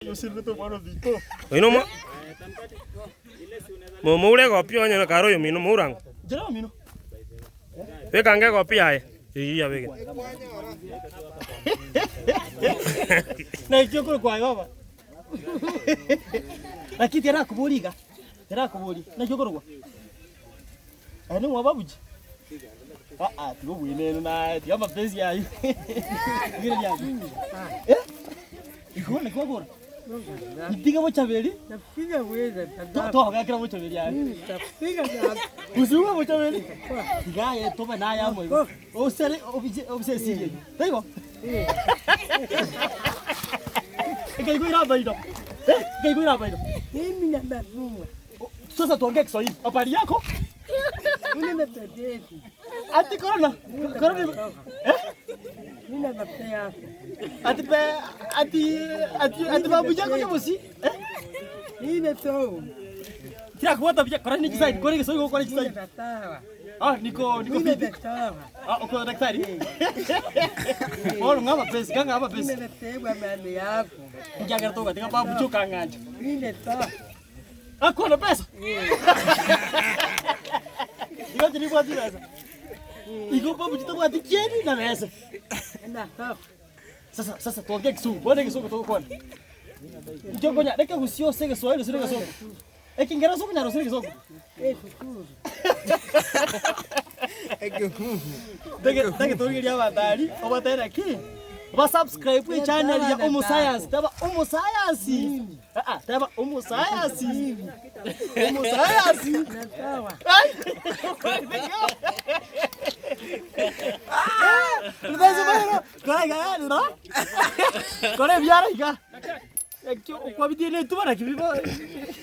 Ino mo ule kopi onye karo yo mino murang. Jero mino. Pe kange kopi ae. Iya bege. Na ikioko kwa baba. Lakini tena kuburiga. Tena kuburi. Na ikioko kwa. Ani wababuji. Tu wine na dia mapenzi yayo. Ngire yayo. Iko na kwa bora. Nipiga mocha veli? Napiga weza. Toa kakira mocha veli yayo. Napiga na. Usiwe mocha veli. Tigaye toba na ya mo. Osere obse siye. Taibo. Kaigwira baido. Kaigwira baido. Mimi na babu. Sasa tuongee Kiswahili. Habari yako? Mimi na tatizo. Ati corona. Corona. Mimi na baba yako. Ati babu yako ni mosi? Mimi na tao. Tira kuota pia corona ni kisaidi. Corona Kiswahili kwa kisaidi. Niko daktari. Uko daktari? Ngama pesa, ngama pesa. Mimi na tebwa mali yako. Ngiaga toka tika babu choka nganja. Mimi na tao. Ako na pesa? Iko tini kwa pesa. Iko babu chitakuwa tikieni na pesa. Na tao. Sasa tuongee Kizungu. Bwana Kizungu toka kwa. Ndio ngoja, deka usio sege Kiswahili sio Kizungu. Kiingereza kuna rosi Kizungu. Shukuru. Deke tuongelea habari, obatera ki? Ba subscribe kwa channel ya Umu Science. Taba Umu Science. Taba Umu Science. Umu Science. Na tao. Ndio bwana. Kore biara ika. Kwa bidii tu bana kibibo.